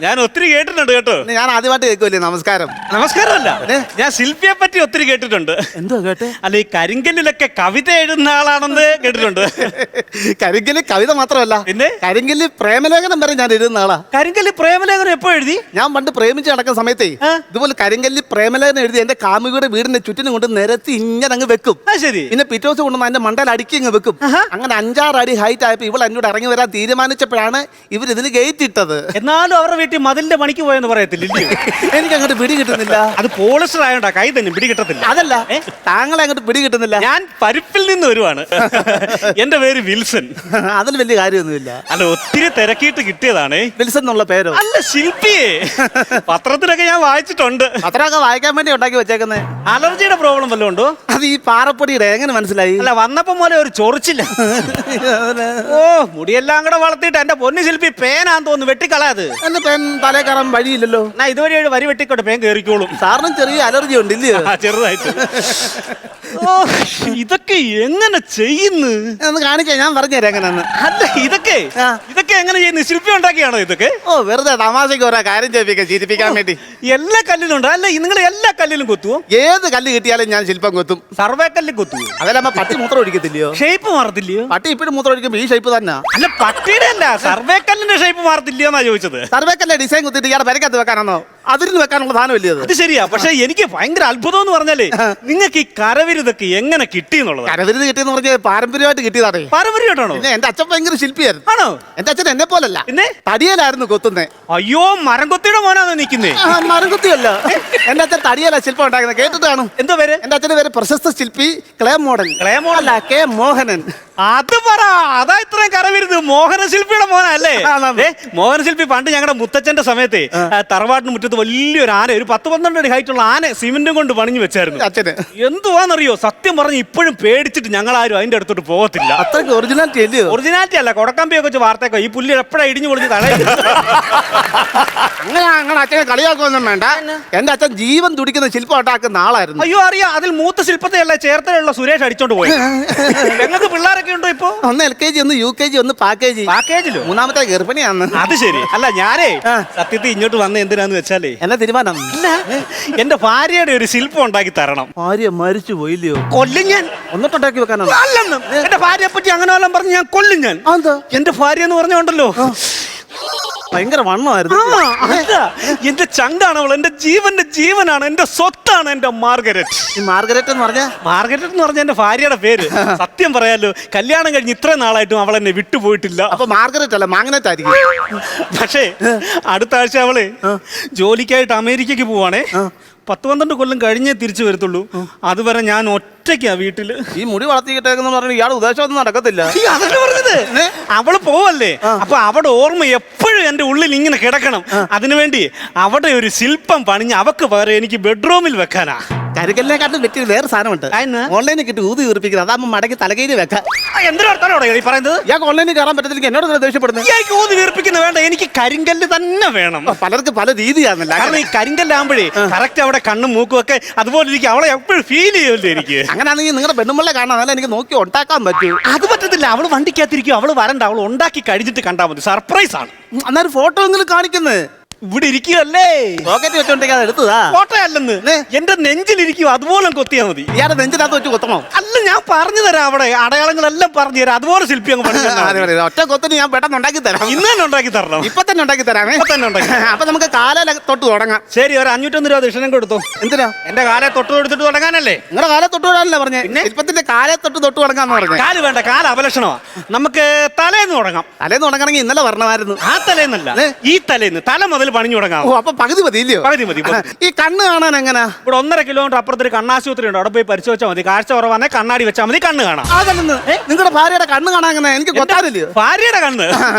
ഞാൻ ഒത്തിരി കേട്ടിട്ടുണ്ട് കേട്ടോ. ഞാൻ ആദ്യമായിട്ട് കേൾക്കുമല്ലേ. നമസ്കാരം. നമസ്കാരമല്ല, ഞാൻ ശില്പിയെ പറ്റി ഒത്തിരി കേട്ടിട്ടുണ്ട്. എന്തോ കേട്ടെ? അല്ല, ഈ കരിങ്കല്ലിലൊക്കെ കവിത എഴുതുന്ന ആളാണെന്ന് കേട്ടിട്ടുണ്ട്. കരിങ്കല്ല് കവിത മാത്രമല്ല, പിന്നെ കരിങ്കല്ല് പ്രേമലേഖനം വരെ ഞാൻ എഴുതുന്ന ആളാ. കരിങ്കല്ല് പ്രേമലേഖനം എപ്പോ എഴുതി? ഞാൻ പണ്ട് പ്രേമിച്ച് നടക്കുന്ന സമയത്തേ ഇതുപോലെ കരിങ്കല്ല് പ്രേമലേഖനം എഴുതി എന്റെ കാമുകിയുടെ വീടിന്റെ ചുറ്റിനും കൊണ്ട് നിരത്തി ഇങ്ങനെ അങ്ങ് വെക്കും. ശരി. പിന്നെ പിറ്റേ ദിവസം കൊണ്ടുവന്ന് അതിന്റെ മണ്ടയിൽ അടുക്കി അങ്ങ് വെക്കും. അങ്ങനെ 5-6 അടി ഹൈറ്റ് ആയപ്പോ ഇവൾ എന്നോട് ഇറങ്ങി വരാൻ തീരുമാനിച്ചപ്പോഴാണ് ഇവർ ഇതിന് ഗേറ്റ് ഇട്ടത്. എന്നാലും അവരുടെ വീട്ടിൽ മതിലിന്റെ പണിക്ക് പോയെന്ന് പറയത്തില്ലേ? എനിക്ക് അങ്ങോട്ട് പിടി കിട്ടുന്നില്ല. അത് പോളിസ്റ്റർ ആയോണ്ടാ, കൈ തന്നെ പിടി കിട്ടത്തില്ല. അതല്ല, താങ്കളെ അങ്ങോട്ട് പിടി കിട്ടുന്നില്ല. ഞാൻ പരുപ്പിൽ നിന്ന് വരുവാണ്. എന്റെ പേര് വിൽസൺ. അതിൽ വലിയ കാര്യമൊന്നുമില്ല. അല്ല, ഒത്തിരി തിരക്കിയിട്ട് കിട്ടിയതാണേ. വിൽസൺ എന്നുള്ള പേരോ? അല്ല, ശില്പിയെ. പത്രത്തിലൊക്കെ ഞാൻ വായിച്ചിട്ടുണ്ട്. പത്രമൊക്കെ വായിക്കാൻ വേണ്ടി ഉണ്ടാക്കി വെച്ചേക്കുന്നത്. അലർജിയുടെ പ്രോബ്ലം വല്ലതും ഉണ്ടോ? അത് ഈ പാറപ്പൊടിയുടെ എങ്ങനെ മനസ്സിലായി? അല്ല, വന്നപ്പോ പോലെ ഒരു ചൊറിച്ചില്ല. ഓ, മുടിയെല്ലാം കൂടെ വളർത്തിയിട്ട് എന്റെ പൊന്നു ശില്പി പേനാന്ന് തോന്നുന്നു, വെട്ടിക്കളയാത്. എന്റെ പേൻ തലേ കയറാൻ വഴിയില്ലല്ലോ. എന്നാ ഇതുവരെ വരി വെട്ടിക്കോട്ടെ, പേൻ കേറിക്കോളും. സാറിനും ചെറിയ അലർജി ഉണ്ട് ഇല്ലയോ? ചെറുതായിട്ട്. ഓ, ഇതൊക്കെ എങ്ങനെ ചെയ്യുന്നു എന്ന് കാണിക്കാം, ഞാൻ പറഞ്ഞുതരാം എങ്ങനെയാന്ന്. അല്ല, ഇതൊക്കെ എങ്ങനെ ചെയ്യുന്നു? ശില്പി ഉണ്ടാക്കിയാണോ ഇതൊക്കെ? ഓ, വെറുതെ തമാശക്ക് ഓരോ കാര്യം ചെയ്യിപ്പിക്കാൻ, ചിരിപ്പിക്കാൻ വേണ്ടി. എല്ലാ കല്ലിലും ഉണ്ട് അല്ല? നിങ്ങൾ എല്ലാ കല്ലിലും കൊത്തുവോ? ഏത് കല്ല് കിട്ടിയാലും ഞാൻ ശില്പം കൊത്തും. സർവേ കല്ലിൽ കൊത്തുവോ? അതല്ല, പട്ടി മൂത്രം ഒഴിക്കത്തില്ലയോ? ഷേപ്പ് മാറത്തില്ലയോ? പട്ടി ഇപ്പോഴും മൂത്രം ഒഴിക്കുമ്പോ ഈ ഷേപ്പ് തന്നെ. അല്ല, പട്ടിയുടെ അല്ല, സർവേ കല്ലിന്റെ ഷേപ്പ് മാറത്തില്ലയോ എന്നാ ചോദിച്ചത്. സർവേക്കല്ലേ ഡിസൈൻ കുത്തിട്ട് ഇയാളെ പെരക്കകത്ത് വെക്കാനാണോ? അതിന് വെക്കാനുള്ള സാധനം ഇല്ലേ അത്? ശരിയാ. പക്ഷെ എനിക്ക് ഭയങ്കര അത്ഭുതം എന്ന് പറഞ്ഞാലേ, നിങ്ങൾക്ക് ഈ കരവിരുതൊക്കെ എങ്ങനെ കിട്ടി എന്നുള്ളത്. കരവിരുത് കിട്ടിയെന്ന് പറഞ്ഞാൽ പാരമ്പര്യമായിട്ട് കിട്ടിയതാണ്. പാരമ്പര്യമായിട്ടാണോ? പിന്നെ എന്റെ അച്ഛൻ ഭയങ്കര ശില്പിയായിരുന്നു. ആണോ? എന്റെ അച്ഛൻ എന്നെ പോലല്ല, പിന്നെ തടിയലായിരുന്നു കൊത്തുന്നേ. അയ്യോ, മരം കൊത്തിയുടെ മോനാണ് നിൽക്കുന്നേ. മരം കുത്തിയല്ല, എന്റെ അച്ഛൻ തടിയല ശില്പം ഉണ്ടാക്കുന്നത്. കേട്ടിട്ട് കാണും. എന്തോ പേര്? എന്റെ അച്ഛന്റെ പേര് പ്രശസ്ത ശില്പി ക്ലേ മോഡൽ. ക്ലേ മോഡൽ അല്ല, കെ മോഹനൻ. അത് പറ, അതാ ഇത്രയും കരവിരുത്. മോഹന ശില്പിയുടെ മോനല്ലേ? മോഹന ശില്പി പണ്ട് ഞങ്ങളുടെ മുത്തച്ഛന്റെ സമയത്ത് തറവാട്ടിന് മുറ്റത്ത് വലിയൊരു ആന, ഒരു 10-12 അടി ഹൈറ്റുള്ള ആന സിമെന്റും കൊണ്ട് പണിഞ്ഞു വെച്ചായിരുന്നു. അച്ഛന് എന്തുവാന്നറിയോ, സത്യം പറഞ്ഞ് ഇപ്പോഴും പേടിച്ചിട്ട് ഞങ്ങൾ ആരും അതിന്റെ അടുത്തോട്ട് പോകത്തില്ല. അത്രയ്ക്ക് ഒറിജിനാലിറ്റി അല്ലയോ? ഒറിജിനാലിറ്റി അല്ല, കൊടക്കമ്പിയൊക്കെ വെച്ച് വാർത്തയൊക്കെ. ഈ പുല്ല് എപ്പോഴാണ് ഇടിഞ്ഞു പൊളിഞ്ഞ് തടയും. അങ്ങനെ അച്ഛനെ കളിയാക്കൊന്നും വേണ്ട. എന്റെ അച്ഛൻ ജീവൻ തുടിക്കുന്ന ശില്പം ഉണ്ടാക്കുന്ന ആളായിരുന്നു. അയ്യോ, അറിയാം. അതിൽ മൂത്ത ശില്പത്തെ അല്ല, ചേർത്തലുള്ള സുരേഷ് അടിച്ചോണ്ട് പോയി. ഞങ്ങൾക്ക് പിള്ളേരൊക്കെ ഉണ്ടോ ഇപ്പൊ? ഒന്ന് LKG, ഒന്ന് UKG, ഒന്ന് പാക്കേജിലോ. മൂന്നാമത്തെ ഗർഭിണിയാന്ന്. അത് ശരി. അല്ല, ഞാനേ സത്യത്തിൽ ഇങ്ങോട്ട് വന്ന എന്തിനാന്ന് വെച്ചാലേ, എന്നാ തീരുമാനം? എന്റെ ഭാര്യയുടെ ഒരു ശില്പം ഉണ്ടാക്കി തരണം. ഭാര്യ മരിച്ചു പോയില്ലയോ? കൊല്ലും ഞാൻ. ഒന്നിട്ടുണ്ടാക്കി വെക്കാനോ? അല്ലെന്ന്. എന്റെ ഭാര്യയെ പറ്റി അങ്ങനെ വല്ലതും പറഞ്ഞ് ഞാൻ കൊല്ലും ഞാൻ. എന്റെ ഭാര്യ എന്ന് പറഞ്ഞോണ്ടല്ലോ, ഭയങ്കര വണ്ണമായിരുന്നു. എന്റെ ചങ്കാണ് അവൾ, എന്റെ ജീവന്റെ ജീവനാണ്, എന്റെ സ്വത്താണ് എന്റെ മാർഗരറ്റ്. മാർഗരറ്റ് എന്ന് പറഞ്ഞ? മാർഗരറ്റ് എന്ന് പറഞ്ഞ എന്റെ ഭാര്യയുടെ പേര്. സത്യം പറയാലോ, കല്യാണം കഴിഞ്ഞ് ഇത്രയും നാളായിട്ടും അവൾ എന്നെ വിട്ടുപോയിട്ടില്ല. അപ്പൊ മാർഗരറ്റ് അല്ല, മാഗ്നറ്റ് ആയിരിക്കും. പക്ഷേ അടുത്ത ആഴ്ച അവള് ജോലിക്കായിട്ട് അമേരിക്കക്ക് പോവാണേ. 10-12 കൊല്ലം കഴിഞ്ഞേ തിരിച്ചു വരത്തുള്ളൂ. അതുവരെ ഞാൻ ഒറ്റയ്ക്കാ വീട്ടില്. ഈ മുടി വളർത്തിക്കിട്ടേക്കെന്ന് പറഞ്ഞാൽ ഇയാൾ ഉദ്ദേശമൊന്നും നടക്കത്തില്ല. അതല്ലേ പറഞ്ഞത്. അവള് പോവല്ലേ, അപ്പൊ അവിടെ ഓർമ്മ എപ്പോഴും എന്റെ ഉള്ളിൽ ഇങ്ങനെ കിടക്കണം. അതിനുവേണ്ടി അവിടെ ഒരു ശില്പം പണിഞ്ഞ് അവക്ക് പകരം എനിക്ക് ബെഡ്റൂമിൽ വെക്കാനാ. കരിക്കലിനെക്കാട്ടും വെറ്റി വേറെ സാധനമുണ്ട്. ഓൺലൈനിൽ കിട്ടി ഊതി വീർപ്പിക്കുന്നത്. അതാകുമ്പോൾ മടക്കി തലകയിൽ വെക്കാം. എന്തിനാണ് ഈ പറയുന്നത്? ഇയാൾക്ക് ഓൺലൈനിൽ കയറാൻ പറ്റത്തില്ല, എന്നോട് ദേഷ്യപ്പെടുന്നത്. എനിക്ക് ഊതി വീർപ്പിക്കുന്ന വേണ്ട, എനിക്ക് കരിങ്കല്ല് തന്നെ വേണം. പലർക്ക് പല രീതിയാണല്ല. കാരണം ഈ കരിങ്കല്ലാകുമ്പോഴേ കറക്റ്റ് അവിടെ കണ്ണും മൂക്കും ഒക്കെ അതുപോലെ ഇരിക്കും. അവളെ എപ്പോഴും ഫീൽ ചെയ്യുമല്ലോ എനിക്ക്. അങ്ങനെയാണെങ്കിൽ നിങ്ങളുടെ പെണ്ണുമ്പിള്ളെ കാണാൻ നല്ല എനിക്ക് നോക്കി ഉണ്ടാക്കാൻ പറ്റൂ. അത് പറ്റത്തില്ല. അവള് വണ്ടിക്കകത്തിരിക്കും, അവള് വരണ്ട. അവൾ ഉണ്ടാക്കി കഴിഞ്ഞിട്ട് കണ്ടാൽ മതി. സർപ്രൈസ് ആണ്. അന്നേരം ഫോട്ടോ എങ്കിലും കാണിക്കുന്നത്. ഇവിടെ ഇരിക്കുകയല്ലേ, പോക്കറ്റ് വെച്ചോണ്ടെങ്കിൽ അത് എടുത്തതാ. ഫോട്ടോ അല്ലെന്ന്, എന്റെ നെഞ്ചിലിരിക്കും. അതുപോലെ കൊത്തിയാ മതി. ഇയാളുടെ നെഞ്ചിനകത്ത് വെച്ച് കൊത്തണോ? അല്ല, ഞാൻ പറഞ്ഞു തരാം. അവിടെ അടയാളങ്ങളെല്ലാം പറഞ്ഞു തരാം. അതുപോലെ ശില്പി അങ്ങ് പറഞ്ഞു. ഒറ്റ കൊത്തിന് ഞാൻ പെട്ടെന്ന് ഉണ്ടാക്കി തരാം. ഇന്ന് തന്നെ ഉണ്ടാക്കി തരണം. ഇപ്പൊ തന്നെ ഉണ്ടാക്കി തരാമേ. അപ്പൊ നമുക്ക് കാല തൊട്ട് തുടങ്ങാം. ശരി, ഒരു 501 രൂപ ദക്ഷിണം കൊടുത്തു. എന്തിനാ? എന്റെ കാലെ തൊട്ട് കൊടുത്തിട്ട് തുടങ്ങാനല്ലേ? നിങ്ങളുടെ കാലെ തൊട്ട് വിടാനല്ലേ പറഞ്ഞേ? ശില്പത്തിന്റെ കാലെ തൊട്ട് തുടങ്ങാന്ന് പറഞ്ഞു. കാല് വേണ്ട, കാല അപലക്ഷണമാ. നമുക്ക് തലേന്ന് തുടങ്ങാം. തലേന്ന് തുടങ്ങണമെങ്കിൽ ഇന്നലെ പറഞ്ഞമായിരുന്നു. ആ തലേന്നല്ല, ഈ തലേന്ന്. തല മുതൽ പണിഞ്ഞു തുടങ്ങാം. അപ്പൊ പകുതി മതി ഇല്ലയോ? പകുതി മതി. ഈ കണ്ണ് കാണാൻ എങ്ങനാ? ഇവിടെ 1.5 കിലോമീറ്റർ അപ്പുറത്തൊരു കണ്ണാശുപത്രി ഉണ്ട്. അവിടെ പോയി പരിശോധിച്ചാൽ മതി. കാഴ്ച കുറവാണെ കണ്ണാടി വെച്ചാൽ മതി, കണ്ണ് കാണാം. അതല്ലെന്ന്, നിങ്ങളുടെ ഭാര്യയുടെ കണ്ണ് കാണാൻ എങ്ങനെ? എനിക്ക് കൊത്താറില്ലയോ? ഭാര്യയുടെ കണ്ണ്?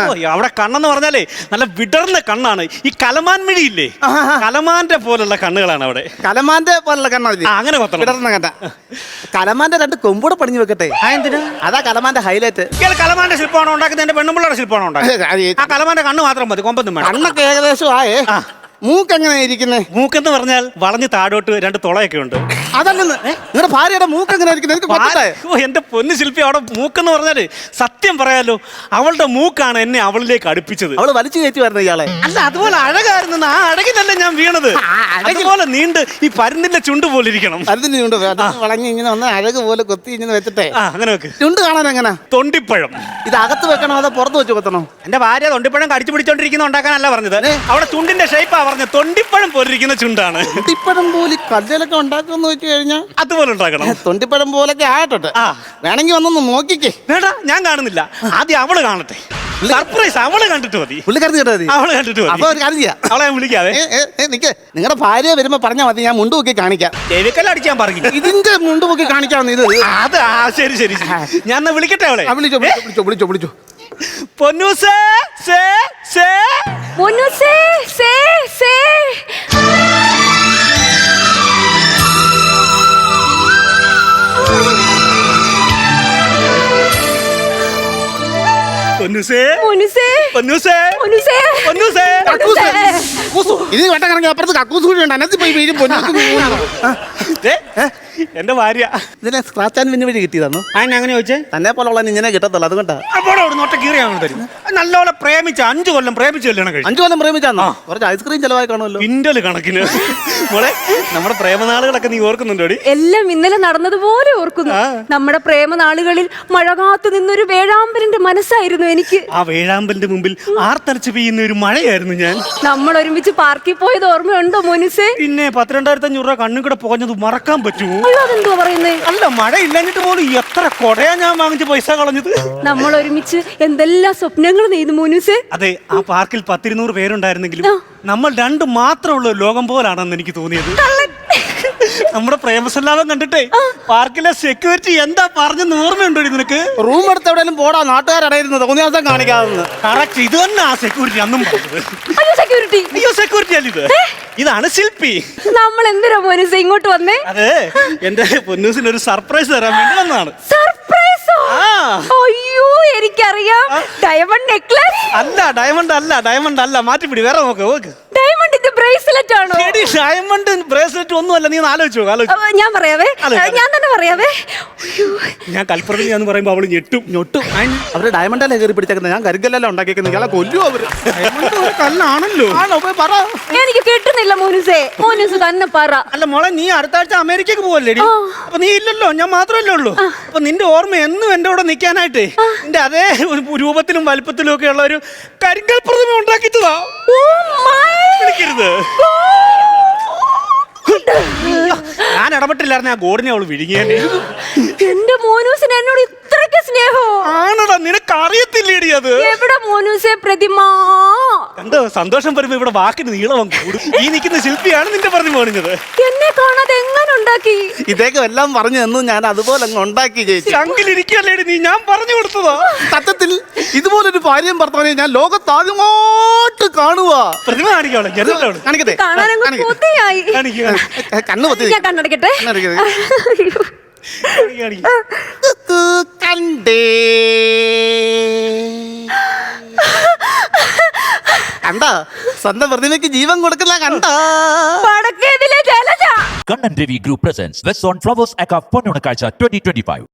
അവിടെ കണ്ണെന്ന് പറഞ്ഞാലേ നല്ല വിടർന്ന കണ്ണാണ്. ഈ കലമാൻ മിഴിയില്ലേ, കലമാന്റെ പോലുള്ള കണ്ണുകളാണ് അവിടെ. കലമാന്റെ പോലുള്ള കണ്ണാ? അങ്ങനെ വിടർന്ന കണ്ട. കലമാന്റെ 2 കൊമ്പൂടെ പണിഞ്ഞു വെക്കട്ടെ. അതാ കലമാന്റെ ഹൈലൈറ്റ്. കലമാന്റെ ശില്പമാണോ ഉണ്ടാക്കുന്നത്? എന്റെ പെണ്ണുമ്പിള്ളയുടെ ശില്പമാണോ ഉണ്ടാക്കുന്നത്? ആ കലമാന്റെ കണ്ണ് മാത്രം മതി, കൊമ്പൊന്നും വേണം. കണ്ണൊക്കെ ഏകദേശം ആയേ. മൂക്ക് എങ്ങനെയാ ഇരിക്കുന്നത്? മൂക്കെന്ന് പറഞ്ഞാൽ വളഞ്ഞ് താഴോട്ട് രണ്ട് തുളയൊക്കെ ഉണ്ട്. അതല്ലെന്ന് നിങ്ങളുടെ ഭാര്യയുടെ മൂക്ക് എങ്ങനെയാ ഇരിക്കുന്നത്? എനിക്ക് പറ്റട്ടെ? ഓ, എന്റെ പൊന്നു ശില്പി, അവിടെ മൂക്കെന്ന് പറഞ്ഞാല് സത്യം പറയാലോ, അവളുടെ മൂക്കാണ് എന്നെ അവളിലേക്ക് അടുപ്പിച്ചത്. അവള് വലിച്ചു കയറ്റി വരുന്ന ഇയാളെ. അല്ല, അതുപോലെ അഴകായിരുന്നു. ആ അഴകിലല്ല ഞാൻ വീണത്. അതുപോലെ നീണ്ട് ഈ പരുന്തിന്റെ ചുണ്ട് പോലെ ഇരിക്കണം. അതിന് ചുണ്ട് വളഞ്ഞ് ഇങ്ങനെ വന്ന് അഴക് പോലെ കൊത്തി ഇങ്ങനെ വെച്ചിട്ടേ. അങ്ങനെ വെക്ക്. ചുണ്ട് കാണാൻ എങ്ങനെ? തൊണ്ടിപ്പഴം. ഇത് അകത്ത് വെക്കണോ അതോ പുറത്ത് വെച്ച് കൊത്തണോ? എന്റെ ഭാര്യ തൊണ്ടിപ്പഴം കടിച്ചു പിടിച്ചോണ്ടിരിക്കുന്ന ഉണ്ടാക്കാനല്ല പറഞ്ഞത്. അവിടെ ചുണ്ടിന്റെ ഷേപ്പാ പറഞ്ഞത്. തൊണ്ടിപ്പഴം പോലിരിക്കുന്ന ചുണ്ടാണ്. തൊണ്ടിപ്പഴം പോലെ കല്ലിലൊക്കെ ഉണ്ടാക്കുമെന്ന് വെച്ച് കഴിഞ്ഞാൽ അതുപോലെ ഉണ്ടാക്കണം. തൊണ്ടിപ്പഴം പോലൊക്കെ ആയിട്ടെ. വേണമെങ്കിൽ വന്നൊന്ന് നോക്കിക്കേ. വേണ്ട, ഞാൻ കാണുന്നില്ല. ആദ്യം അവള് കാണട്ടെ. സർപ്രൈസ് അവള് കണ്ടിട്ട് മതി. പുള്ളിക്കാരത്തി കേട്ടാ മതി. അവള് കണ്ടിട്ട് മതി. അപ്പൊ ഒരു കാര്യം ചെയ്യാം, അവളെ ഞാൻ വിളിക്കാവേ. നിക്ക്, നിങ്ങളുടെ ഭാര്യ വരുമ്പോ പറഞ്ഞാൽ മതി, ഞാൻ മുണ്ട് നോക്കി കാണിക്കാം. ചെവിക്കല്ല അടിക്കാൻ പറഞ്ഞു. ഇതിന്റെ മുണ്ട് നോക്കി കാണിക്കാന്ന്. ഇത് അത് ശരി ശരി ശരി. ഞാൻ എന്നാ വിളിക്കട്ടെ അവളെ. വിളിച്ചോ വിളിച്ചോ വിളിച്ചോ വിളിച്ചോ. പൊന്നൂസേ, സേ, സേ. പൊന്നൂസേ, സേ, സേ. പൊന്നൂസേ, പൊന്നൂസേ, പൊന്നൂസേ, പൊന്നൂസേ, പൊന്നൂസേ. ഇത് വെട്ടം കറങ്ങി അപ്പുറത്ത് കക്കൂസ് കൂടി ഉണ്ട്. അതിനകത്ത് പോയി വീഴും. എന്റെ ഭാര്യ ഇതിനെ സ്ക്രാച്ച് ആൻഡ് വിന്ന് വഴി കിട്ടിയതാണോ? അങ്ങനെ ചോദിച്ചേ. തന്നെ പോലെ ഇങ്ങനെ കിട്ടത്തുള്ളൂ, അതുകൊണ്ടാ. അപ്പോൾ അവിടെ നോട്ട കീറി അങ്ങനെ തരും. നല്ലോണം പ്രേമിച്ച 5 കൊല്ലം പ്രേമിച്ച് കല്യാണം കഴിച്ചു. 5 കൊല്ലം പ്രേമിച്ചാന്നോ? കുറച്ച് ഐസ്ക്രീം ചെലവായി കാണുമല്ലോ. ഇന്റല് കണക്കിന്. മോളെ, നമ്മുടെ പ്രേമനാളുകളൊക്കെ നീ ഓർക്കുന്നുണ്ടോടി? എല്ലാം ഇന്നലെ നടന്നതുപോലെ ഓർക്കുന്നു. നമ്മുടെ പ്രേമനാളുകളിൽ മഴ കാത്തു നിന്നൊരു വേഴാമ്പലിന്റെ മനസ്സായിരുന്നു എനിക്ക്. ആ വേഴാമ്പലിന്റെ മുമ്പിൽ ആർത്തരച്ച് പെയ്യുന്ന ഒരു മഴയായിരുന്നു ഞാൻ. നമ്മൾ ഒരുമിച്ച് പാർക്കിൽ പോയത് ഓർമ്മയുണ്ടോ മോനുസേ? പിന്നെ 12,500 രൂപ കണ്ണും കൂടെ പോഞ്ഞത് മറക്കാൻ പറ്റുമോ? അയ്യോ, അതെന്തോ പറയുന്നേ? അല്ല, മഴ ഇല്ലാഞ്ഞിട്ട് പോലും എത്ര കൊടയാ ഞാൻ വാങ്ങിച്ച് പൈസ കളഞ്ഞത്. നമ്മൾ ഒരുമിച്ച് എന്തെല്ലാം സ്വപ്നങ്ങൾ നെയ്തു മോനുസേ. അതെ, ആ പാർക്കിൽ 10-200 പേരുണ്ടായിരുന്നെങ്കിലും നമ്മൾ രണ്ട് മാത്രമുള്ള ലോകം പോലാണെന്ന് എനിക്ക് തോന്നിയത്. നമ്മുടെ പ്രേമസല്ലാപം കണ്ടിട്ടേ പാർക്കിലെ സെക്യൂരിറ്റി എന്താ പറഞ്ഞെന്ന് ഓർമ്മയുണ്ടോ നിനക്ക്? റൂം എടുത്ത് എവിടെയും പോടാ, നാട്ടുകാരടയിരുന്നത് തോന്നിയ ദിവസം കാണിക്കാവുന്ന. കറക്റ്റ് ഇത് തന്നെ ആ സെക്യൂരിറ്റി അന്നും പറഞ്ഞത്. അയ്യോ സെക്യൂരിറ്റി, അയ്യോ സെക്യൂരിറ്റി അല്ല ഇത്. ഇതാണ് ശില്പി. നമ്മൾ എന്തിനാ മോനുസേ ഇങ്ങോട്ട് വന്നേ? അതെ, എന്റെ പൊന്നൂസിന് ഒരു സർപ്രൈസ് തരാൻ വേണ്ടി വന്നതാണ്. സർപ്രൈസോ? അയ്യോ, എനിക്കറിയാം. ഡയമണ്ട് നെക്ലസ് അല്ല, ഡയമണ്ട് അല്ല. മാറ്റിപ്പിടി, വേറെ നോക്ക്. ഡയമണ്ടിന്റെ ബ്രേസ്ലെറ്റ് ആണോ? ഡയമണ്ട് ബ്രേസ്ലെറ്റ് ഒന്നുമല്ല. നീ ഒന്ന് ആലോചിച്ചോ. ഞാൻ പറയാവേ, ഞാൻ തന്നെ പറയാവേ. ഞാൻ കൽപ്പറയിൽ എന്ന് പറയുമ്പോ അവള് ഞൊട്ടും. അവര് ഡയമണ്ടല്ലേ കയറി പിടിച്ചേക്കുന്നത്, ഞാൻ കരിങ്കല്ലല്ലോ ഉണ്ടാക്കിയേക്കുന്നത്. ഇയാളെ കൊല്ലും അവര്. കല്ലാണല്ലോ. ആണോ? പോയി പറ. എനിക്ക് കിട്ടുന്നില്ല മോനുസേ. മോനുസ് തന്നെ പറ. അല്ല മോളെ, നീ അടുത്ത ആഴ്ച അമേരിക്കക്ക് പോവല്ലേ? അപ്പൊ നീ ഇല്ലല്ലോ, ഞാൻ മാത്രമല്ലേ ഉള്ളൂ. അപ്പൊ നിന്റെ ഓർമ്മ എന്നും എന്റെ കൂടെ നിൽക്കാനായിട്ട് നിന്റെ അതേ രൂപത്തിലും വലിപ്പത്തിലും ഒക്കെ ഉള്ള ഒരു കരിങ്കൽ പ്രതിമ ഉണ്ടാക്കിച്ചതാ. വിളിക്കരുത്. ഞാൻ ഇടപെട്ടില്ലായിരുന്നു, ആ ഗോഡിനെ അവള് വിഴുങ്ങിയേ. എന്റെ മോനൂസിന് എന്നോട് ഇത്രയ്ക്ക് സ്നേഹോ? ആണടാ, നിനക്ക് അറിയത്തില്ലേടി അത്. എവിടെ മോനൂസേ പ്രതിമ? കണ്ടോ, സന്തോഷം വരുമ്പോ ഇവിടെ വാക്കിന് നീളം കൂടും. ഈ നിൽക്കുന്ന ശില്പിയാണ് നിന്റെ പറഞ്ഞു പോണിഞ്ഞത്. എന്നെ കാണാതെ എങ്ങനെ ഉണ്ടാക്കി? ഇതേക്കും എല്ലാം പറഞ്ഞു തന്നു, ഞാൻ അതുപോലെ അങ്ങ് ഉണ്ടാക്കി ചേച്ചി. ചങ്കിലിരിക്കല്ലേടി നീ, ഞാൻ പറഞ്ഞു കൊടുത്തതാ. സത്യത്തിൽ ഇതുപോലൊരു ഭാര്യയും ഭർത്താവിനെ ഞാൻ ലോകത്താദ്യമായിട്ട് കാണുക. പ്രതിമ കാണിക്കവളെ. കാണിക്കട്ടെ. കാണാനങ്ങ് കൊതിയായി. കണ്ണ് പൊത്തി. ഞാൻ കണ്ണടക്കട്ടെ. കണ്ടേ കണ്ടാ, സ്വന്തം പ്രതിമയ്ക്ക് ജീവൻ കൊടുക്കുന്ന കണ്ടാ. വടക്കേതിലെ Jalaja. Kannan Devi Group presents West on Flowers Aka Ponnunakazha 2025.